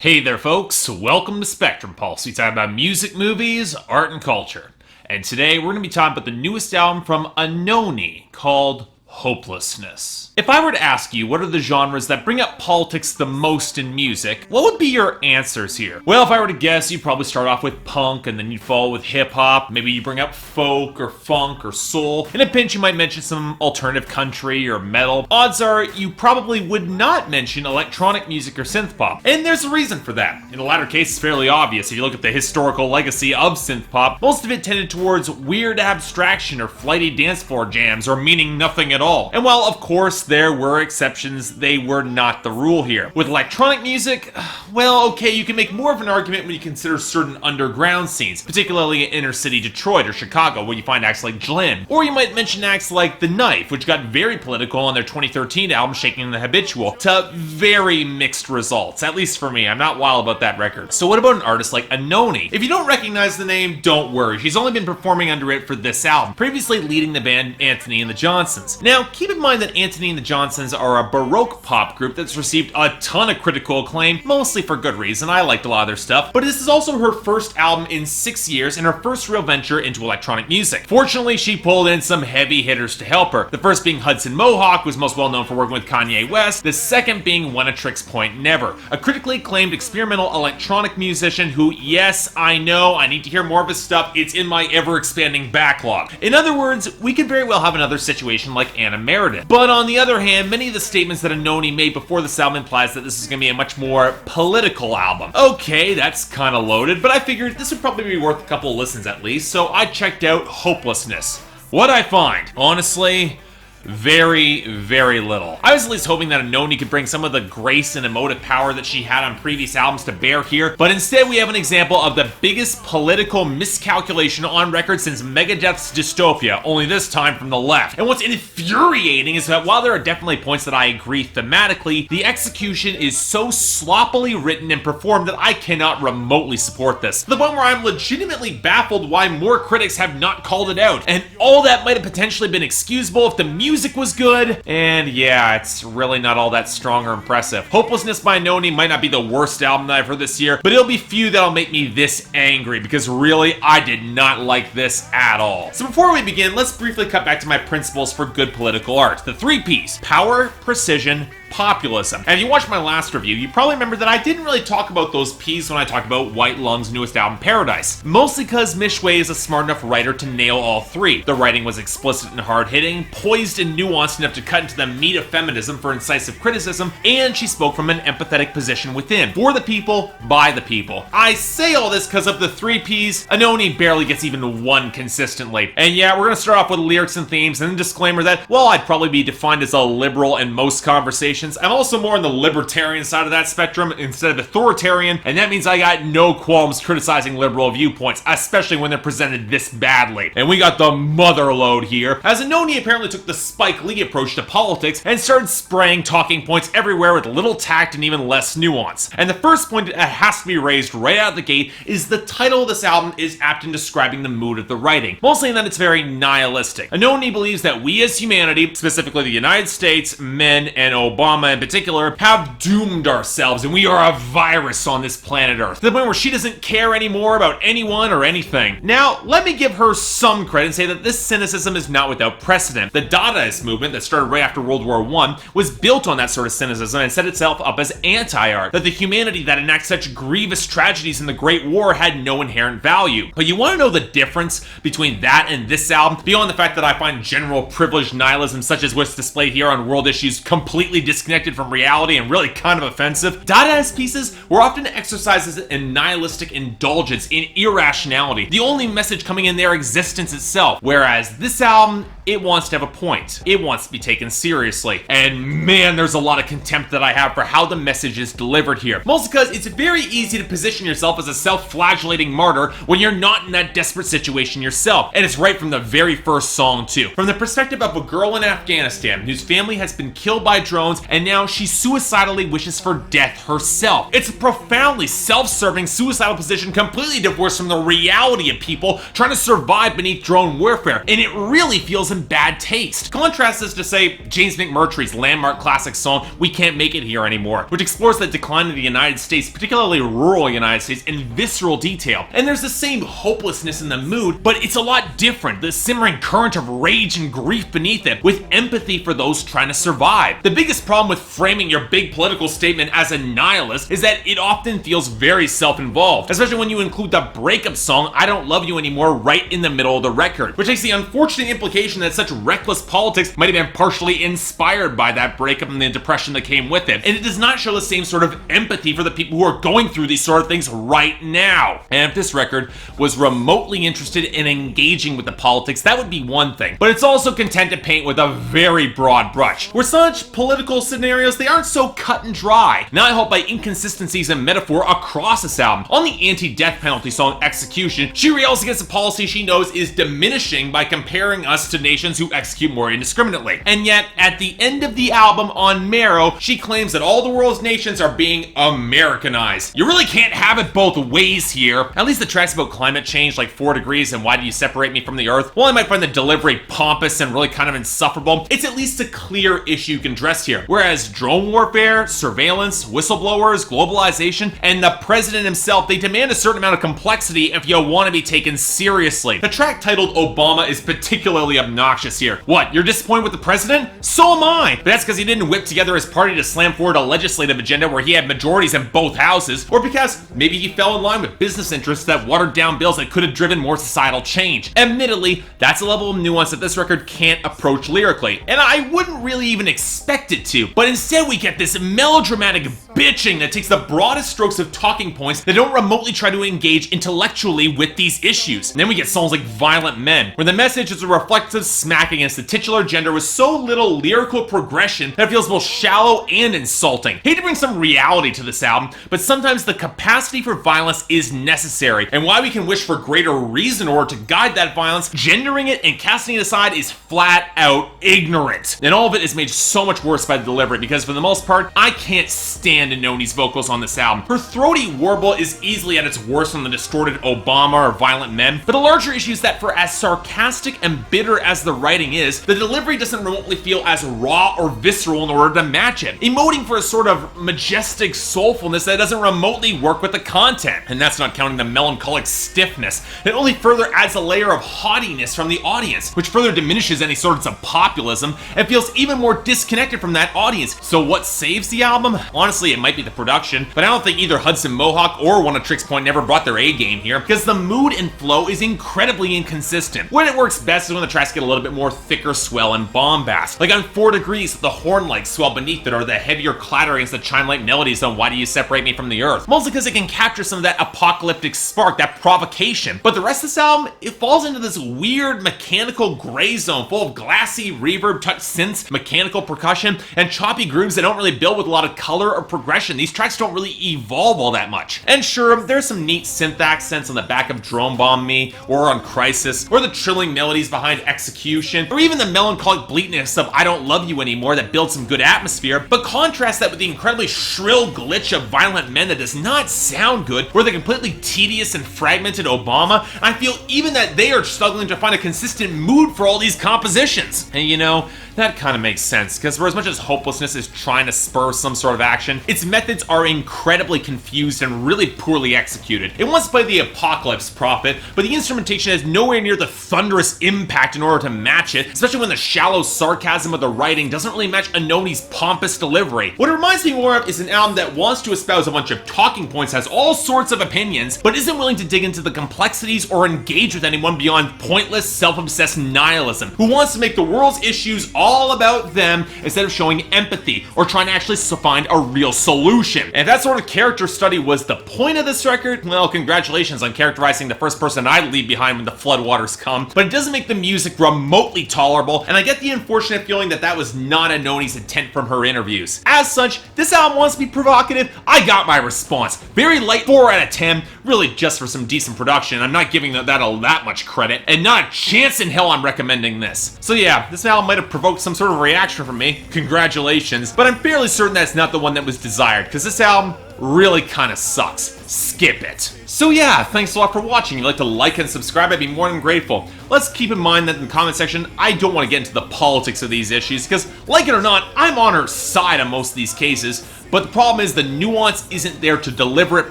Hey there folks, welcome to Spectrum Pulse. We talk about music, movies, art, and culture. And today we're going to be talking about the newest album from ANOHNI called Hopelessness. If I were to ask you what are the genres that bring up politics the most in music, what would be your answers here? Well, if I were to guess, you'd probably start off with punk and then you'd follow with hip-hop. Maybe you bring up folk or funk or soul. In a pinch, you might mention some alternative country or metal. Odds are you probably would not mention electronic music or synth pop. And there's a reason for that. In the latter case, it's fairly obvious. If you look at the historical legacy of synth pop, most of it tended towards weird abstraction or flighty dance floor jams or meaning nothing at all. And while, of course, there were exceptions, they were not the rule here. With electronic music, well, okay, you can make more of an argument when you consider certain underground scenes, particularly in inner city Detroit or Chicago, where you find acts like Glenn. Or you might mention acts like The Knife, which got very political on their 2013 album Shaking the Habitual, to very mixed results, at least for me. I'm not wild about that record. So what about an artist like ANOHNI? If you don't recognize the name, don't worry. She's only been performing under it for this album, previously leading the band Anthony and the Johnsons. Now, keep in mind that Anthony and the Johnsons are a Baroque pop group that's received a ton of critical acclaim, mostly for good reason. I liked a lot of their stuff, but this is also her first album in 6 years and her first real venture into electronic music. Fortunately, she pulled in some heavy hitters to help her. The first being Hudson Mohawk, who's most well known for working with Kanye West. The second being One-A-Trix Point Never, a critically acclaimed experimental electronic musician who, yes, I know, I need to hear more of his stuff. It's in my ever-expanding backlog. In other words, we could very well have another situation like Anna Meredith. But on the other hand, many of the statements that ANOHNI made before this album implies that this is going to be a much more political album. Okay, that's kind of loaded, but I figured this would probably be worth a couple listens at least, so I checked out Hopelessness. What'd I find? Honestly, very, very little. I was at least hoping that ANOHNI could bring some of the grace and emotive power that she had on previous albums to bear here, but instead we have an example of the biggest political miscalculation on record since Megadeth's Dystopia, only this time from the left. And what's infuriating is that while there are definitely points that I agree thematically, the execution is so sloppily written and performed that I cannot remotely support this. To the point where I'm legitimately baffled why more critics have not called it out. And all that might have potentially been excusable if the music was good, and yeah, it's really not all that strong or impressive. Hopelessness by ANOHNI might not be the worst album that I've heard this year, but it'll be few that'll make me this angry, because really, I did not like this at all. So before we begin, let's briefly cut back to my principles for good political art. The 3 Ps: power, precision, populism. And if you watched my last review, you probably remember that I didn't really talk about those P's when I talked about White Lung's newest album, Paradise. Mostly because Mishway is a smart enough writer to nail all 3. The writing was explicit and hard-hitting, poised and nuanced enough to cut into the meat of feminism for incisive criticism, and she spoke from an empathetic position within. For the people, by the people. I say all this because of the 3 Ps, ANOHNI barely gets even 1 consistently. And yeah, we're gonna start off with lyrics and themes, and a disclaimer that, well, I'd probably be defined as a liberal in most conversations. I'm also more on the libertarian side of that spectrum instead of authoritarian, and that means I got no qualms criticizing liberal viewpoints, especially when they're presented this badly. And we got the mother load here, as ANOHNI apparently took the Spike Lee approach to politics and started spraying talking points everywhere with little tact and even less nuance. And the first point that has to be raised right out of the gate is the title of this album is apt in describing the mood of the writing, mostly in that it's very nihilistic. ANOHNI believes that we as humanity, specifically the United States, men, and Obama in particular, have doomed ourselves and we are a virus on this planet Earth, to the point where she doesn't care anymore about anyone or anything. Now, let me give her some credit and say that this cynicism is not without precedent. The Dadaist movement that started right after World War I was built on that sort of cynicism and set itself up as anti-art, that the humanity that enacts such grievous tragedies in the Great War had no inherent value. But you want to know the difference between that and this album, beyond the fact that I find general privileged nihilism such as what's displayed here on world issues completely disconnected from reality and really kind of offensive? Dadaist pieces were often exercises in nihilistic indulgence, in irrationality, the only message coming in their existence itself, whereas this album, it wants to have a point. It wants to be taken seriously. And man, there's a lot of contempt that I have for how the message is delivered here. Mostly because it's very easy to position yourself as a self-flagellating martyr when you're not in that desperate situation yourself. And it's right from the very first song too. From the perspective of a girl in Afghanistan whose family has been killed by drones and now she suicidally wishes for death herself. It's a profoundly self-serving suicidal position completely divorced from the reality of people trying to survive beneath drone warfare. And it really feels some bad taste. Contrast this to, say, James McMurtry's landmark classic song, We Can't Make It Here Anymore, which explores the decline of the United States, particularly rural United States, in visceral detail. And there's the same hopelessness in the mood, but it's a lot different. The simmering current of rage and grief beneath it, with empathy for those trying to survive. The biggest problem with framing your big political statement as a nihilist is that it often feels very self-involved, especially when you include the breakup song, I Don't Love You Anymore, right in the middle of the record, which takes the unfortunate implication that such reckless politics might have been partially inspired by that breakup and the depression that came with it. And it does not show the same sort of empathy for the people who are going through these sort of things right now. And if this record was remotely interested in engaging with the politics, that would be one thing. But it's also content to paint with a very broad brush, where such political scenarios, they aren't so cut and dry. Now I hope by inconsistencies and metaphor across this album. On the anti-death penalty song Execution, she rails against a policy she knows is diminishing by comparing us to nations who execute more indiscriminately. And yet, at the end of the album on Marrow, she claims that all the world's nations are being Americanized. You really can't have it both ways here. At least the tracks about climate change, like 4 Degrees and Why Do You Separate Me from the Earth, while I might find the delivery pompous and really kind of insufferable, it's at least a clear issue you can address here. Whereas drone warfare, surveillance, whistleblowers, globalization, and the president himself, they demand a certain amount of complexity if you want to be taken seriously. The track titled Obama is particularly obnoxious here. What, you're disappointed with the president? So am I! But that's because he didn't whip together his party to slam forward a legislative agenda where he had majorities in both houses, or because maybe he fell in line with business interests that watered down bills that could have driven more societal change. Admittedly, that's a level of nuance that this record can't approach lyrically, and I wouldn't really even expect it to. But instead we get this melodramatic bitching that takes the broadest strokes of talking points that don't remotely try to engage intellectually with these issues. And then we get songs like Violent Men, where the message is a reflexive smack against the titular gender with so little lyrical progression that it feels both shallow and insulting. Hate to bring some reality to this album, but sometimes the capacity for violence is necessary, and while we can wish for greater reason in order to guide that violence, gendering it and casting it aside is flat out ignorant. And all of it is made so much worse by the delivery, because for the most part, I can't stand ANOHNI's vocals on this album. Her throaty warble is easily at its worst on the distorted Obama or Violent Men, but the larger issue is that for as sarcastic and bitter as the writing is, the delivery doesn't remotely feel as raw or visceral in order to match it, emoting for a sort of majestic soulfulness that doesn't remotely work with the content. And that's not counting the melancholic stiffness. It only further adds a layer of haughtiness from the audience, which further diminishes any sorts of populism and feels even more disconnected from that audience. So what saves the album? Honestly, it might be the production, but I don't think either Hudson Mohawk or One of Tricks Point never brought their A game here, because the mood and flow is incredibly inconsistent. When it works best is when the tracks get a little bit more thicker swell and bombast. Like on 4 Degrees, the horn-like swell beneath it, or the heavier clatter against the chime-like melodies on Why Do You Separate Me from the Earth. Mostly because it can capture some of that apocalyptic spark, that provocation. But the rest of this album, it falls into this weird mechanical gray zone full of glassy reverb, touch synths, mechanical percussion, and choppy grooves that don't really build with a lot of color or progression. These tracks don't really evolve all that much. And sure, there's some neat synth accents on the back of Drone Bomb Me, or on Crisis, or the trilling melodies behind Execution, or even the melancholic bleakness of I Don't Love You Anymore that builds some good atmosphere, but contrast that with the incredibly shrill glitch of Violent Men that does not sound good, or the completely tedious and fragmented Obama. I feel even that they are struggling to find a consistent mood for all these compositions. And you know, that kind of makes sense, because for as much as Hopelessness is trying to spur some sort of action, its methods are incredibly confused and really poorly executed. It wants to play the apocalypse prophet, but the instrumentation has nowhere near the thunderous impact in order to match it, especially when the shallow sarcasm of the writing doesn't really match ANOHNI's pompous delivery. What it reminds me more of is an album that wants to espouse a bunch of talking points, has all sorts of opinions, but isn't willing to dig into the complexities or engage with anyone beyond pointless, self-obsessed nihilism, who wants to make the world's issues all about them instead of showing empathy or trying to actually find a real solution. And if that sort of character study was the point of this record, well, congratulations on characterizing the first person I'd leave behind when the floodwaters come, but it doesn't make the music remotely tolerable, and I get the unfortunate feeling that that was not ANOHNI's intent from her interviews. As such, this album wants to be provocative. I got my response. Very light 4 out of 10, really just for some decent production. I'm not giving that much credit, and not a chance in hell I'm recommending this. So yeah, this album might have provoked provoke some sort of reaction from me, congratulations, but I'm fairly certain that's not the one that was desired, because this album really kind of sucks. Skip it. So yeah, thanks a lot for watching. If you'd like to like and subscribe, I'd be more than grateful. Let's keep in mind that in the comment section, I don't want to get into the politics of these issues, because like it or not, I'm on her side on most of these cases, but the problem is the nuance isn't there to deliver it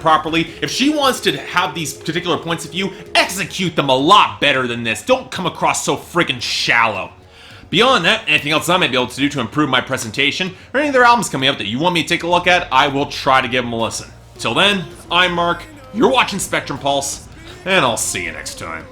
properly. If she wants to have these particular points of view, execute them a lot better than this. Don't come across so friggin' shallow. Beyond that, anything else I might be able to do to improve my presentation, or any other albums coming up that you want me to take a look at, I will try to give them a listen. Till then, I'm Mark, you're watching Spectrum Pulse, and I'll see you next time.